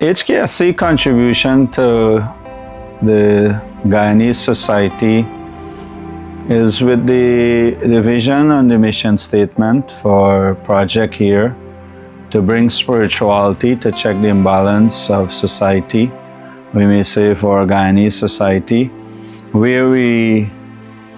HKSC contribution to the Guyanese society is with the vision and the mission statement for project here to bring spirituality to check the imbalance of society, we may say for Guyanese society, where we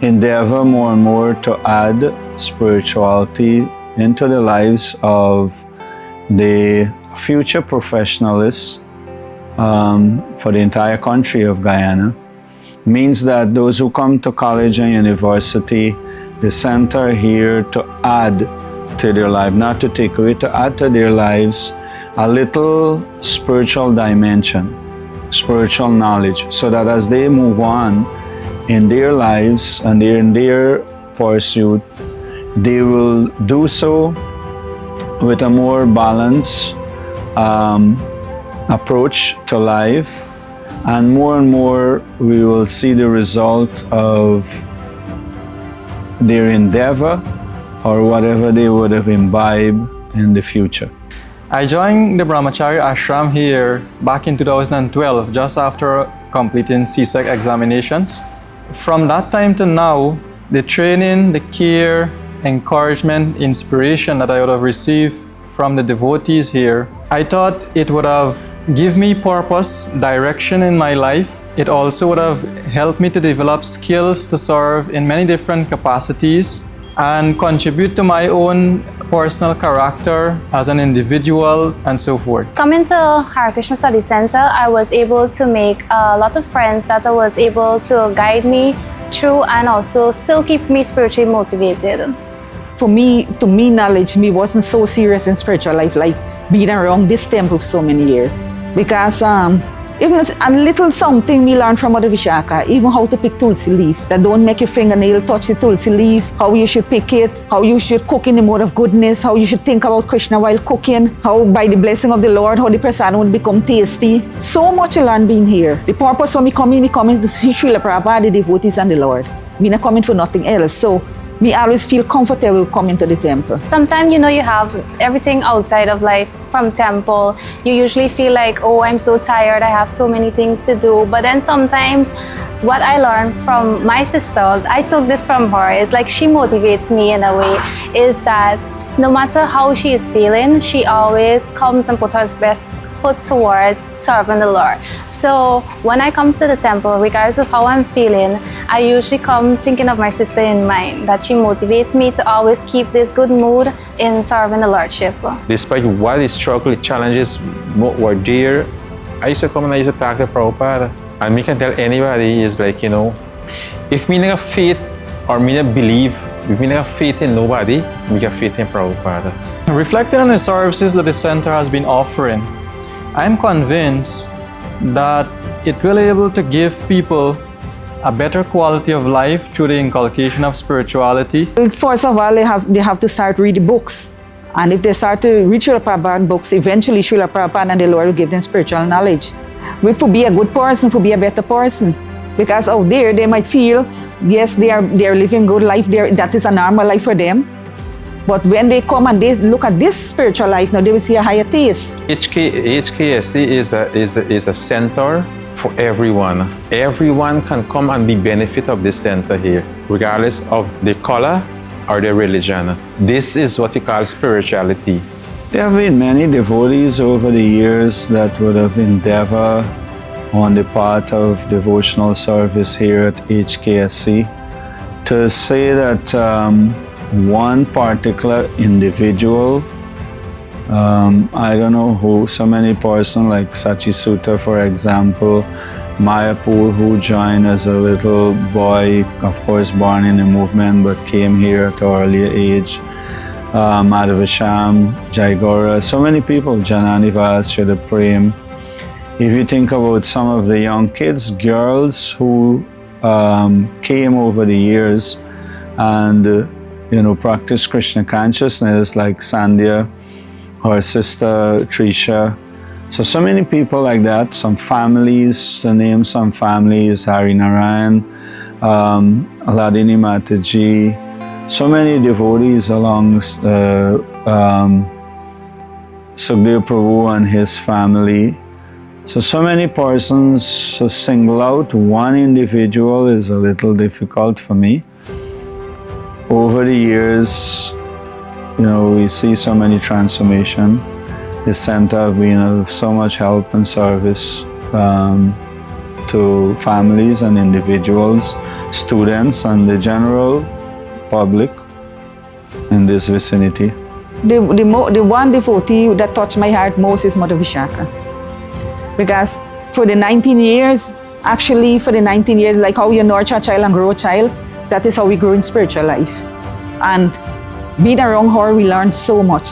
endeavor more and more to add spirituality into the lives of the future professionals for the entire country of Guyana. Means that those who come to college and university, the center here to add to their life, not to take away, to add to their lives a little spiritual dimension, spiritual knowledge, so that as they move on in their lives and in their pursuit, they will do so with a more balanced approach to life, and more we will see the result of their endeavor or whatever they would have imbibed in the future. I joined the Brahmachari ashram here back in 2012, just after completing CSEC examinations. From that time to now, the training, the care, encouragement, inspiration that I would have received from the devotees here, I thought it would have given me purpose, direction in my life. It also would have helped me to develop skills to serve in many different capacities and contribute to my own personal character as an individual and so forth. Coming to Hare Krishna Study Center, I was able to make a lot of friends that was able to guide me through and also still keep me spiritually motivated. For me, to me knowledge, me wasn't so serious in spiritual life like being around this temple for so many years. Because even a little something me learned from Mother Vishaka, even how to pick tulsi leaf, that don't make your fingernail touch the tulsi leaf, how you should pick it, how you should cook in the mode of goodness, how you should think about Krishna while cooking, how by the blessing of the Lord, how the prasadam would become tasty. So much I learned being here. The purpose for me coming to see Srila Prabhupada, the devotees and the Lord. Me not coming for nothing else. So me always feel comfortable coming to the temple. Sometimes, you have everything outside of life from temple. You usually feel like, oh, I'm so tired, I have so many things to do. But then sometimes what I learned from my sister, I took this from her, is like she motivates me in a way, is that no matter how she is feeling, she always comes and puts her best foot towards serving the Lord. So when I come to the temple, regardless of how I'm feeling, I usually come thinking of my sister in mind, that she motivates me to always keep this good mood in serving the Lordship. Despite what the struggle, challenges were there, I used to come and I used to talk to Prabhupada. And me can tell anybody is like, if me not have faith or me not believe, if me not have faith in nobody, me have faith in Prabhupada. Reflecting on the services that the center has been offering, I'm convinced that it will be able to give people a better quality of life through the inculcation of spirituality. First of all, they have to start reading books. And if they start to read Srila Prabhupada books, eventually Srila Prabhupada and the Lord will give them spiritual knowledge. To be a good person, to be a better person. Because out there, they might feel, yes, they are living good life, that is a normal life for them. But when they come and they look at this spiritual life, now they will see a higher taste. HKSC is a center for everyone. Everyone can come and be benefit of this center here, regardless of their color or their religion. This is what we call spirituality. There have been many devotees over the years that would have endeavored on the part of devotional service here at HKSC to say that one particular individual, I don't know who, so many persons like Sachi Sutta, for example, Mayapur, who joined as a little boy, of course born in the movement, but came here at an earlier age, Madhavasham, Jaigora, so many people, Jananivas, Shrida Prem. If you think about some of the young kids, girls who came over the years and practice Krishna consciousness, like Sandhya, her sister Trisha. So many people like that, some families, to name some families, Hari Narayan, Aladini Mataji, so many devotees along Sukhdev Prabhu and his family So many persons, to single out one individual is a little difficult for me. Over the years, we see so many transformation. The center have been of so much help and service to families and individuals, students, and the general public in this vicinity. The one devotee that touched my heart most is Mother Vishaka. Because for the 19 years, like how you nurture a child and grow a child, that is how we grow in spiritual life. And being around her, we learn so much.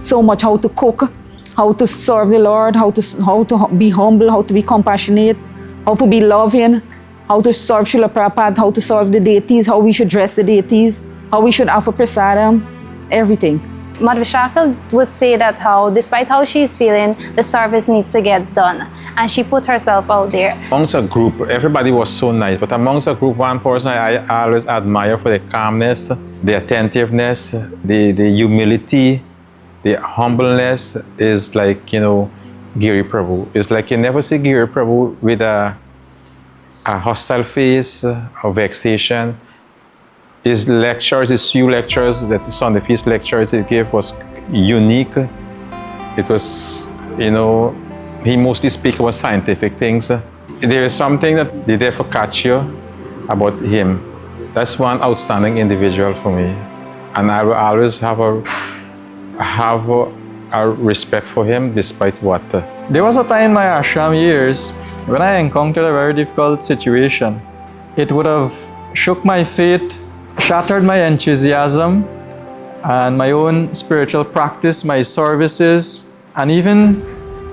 So much how to cook, how to serve the Lord, how to be humble, how to be compassionate, how to be loving, how to serve Srila Prabhupada, how to serve the deities, how we should dress the deities, how we should offer prasadam, everything. Mother Vishaka would say that despite how she's feeling, the service needs to get done. And she put herself out there. Amongst a group, everybody was so nice, but amongst a group, one person I always admire for the calmness, the attentiveness, the humility, the humbleness is like, Giri Prabhu. It's like you never see Giri Prabhu with a hostile face or vexation. His few lectures, that the Sunday Feast lectures he gave was unique. It was, he mostly speaks about scientific things. There is something that they therefore catch you about him. That's one outstanding individual for me. And I will always have a respect for him despite what. There was a time in my ashram years when I encountered a very difficult situation. It would have shook my faith, shattered my enthusiasm and my own spiritual practice, my services, and even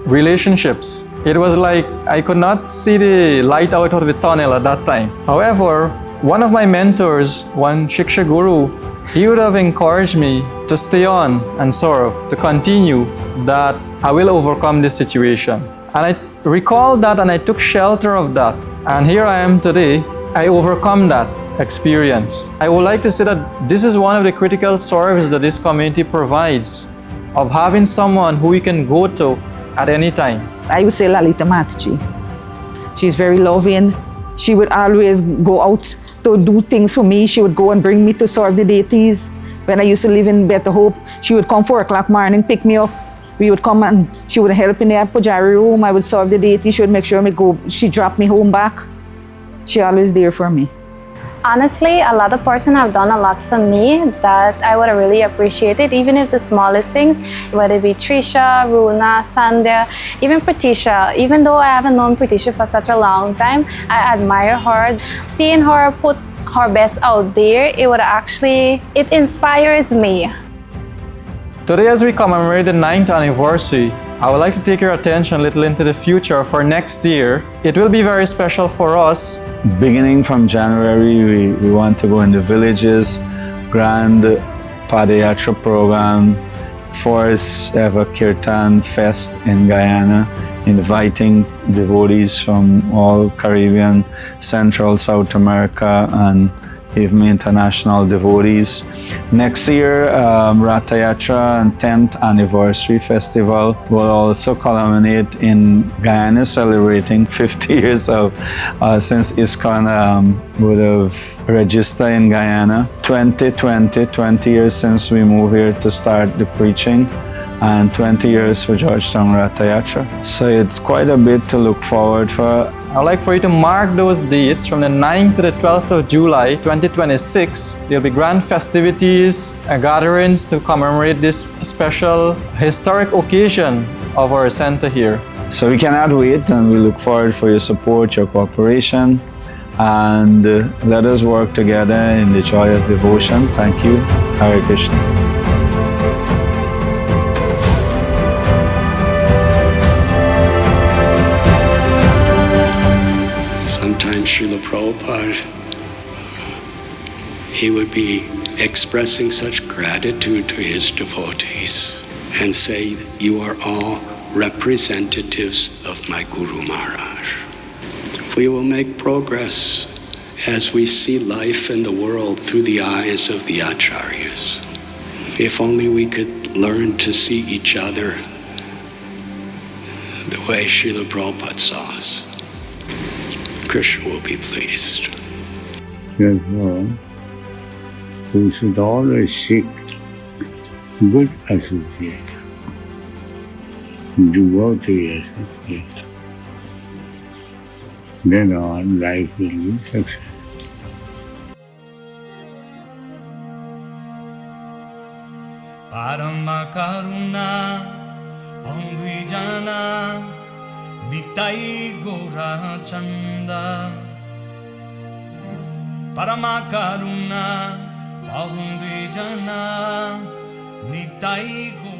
relationships. It was like I could not see the light out of the tunnel at that time. However, one of my mentors, one Shiksha Guru, he would have encouraged me to stay on and serve, to continue, that I will overcome this situation. And I recalled that and I took shelter of that. And here I am today. I overcome that experience. I would like to say that this is one of the critical services that this community provides, of having someone who we can go to at any time. I would say Lalita Mataji. She's very loving. She would always go out to do things for me. She would go and bring me to serve the deities. When I used to live in Better Hope, she would come 4 o'clock morning, pick me up. We would come and she would help in the pujari room. I would serve the deity. She would make sure she dropped me home back. She always there for me. Honestly, a lot of persons have done a lot for me that I would have really appreciated, even if the smallest things, whether it be Trisha, Runa, Sandhya, even Pratisha. Even though I haven't known Pratisha for such a long time, I admire her. Seeing her put her best out there, it inspires me. Today, as we commemorate the 9th anniversary, I would like to take your attention a little into the future for next year. It will be very special for us. Beginning from January, we want to go in the villages, grand Padayatra program, first ever Kirtan Fest in Guyana, inviting devotees from all Caribbean, Central, South America, and even international devotees. Next year, Ratha Yatra and 10th anniversary festival will also culminate in Guyana celebrating 50 years of since ISKCON would have registered in Guyana. 20 years since we moved here to start the preaching, and 20 years for Georgetown Ratha Yatra. So it's quite a bit to look forward for. I'd like for you to mark those dates from the 9th to the 12th of July 2026. There'll be grand festivities and gatherings to commemorate this special historic occasion of our center here. So we cannot wait, and we look forward for your support, your cooperation, and let us work together in the joy of devotion. Thank you. Hare Krishna. Sometimes Srila Prabhupada, he would be expressing such gratitude to his devotees and say, "You are all representatives of my Guru Maharaj." We will make progress as we see life in the world through the eyes of the Acharyas. If only we could learn to see each other the way Srila Prabhupada saw us. Krishna will be pleased. Therefore, we should always seek good association, devotee association. Then our life will be successful. Parama Karuna Pandwijana Nitai Gora Chanda Parama Karuna Pandwijana Nitai Gora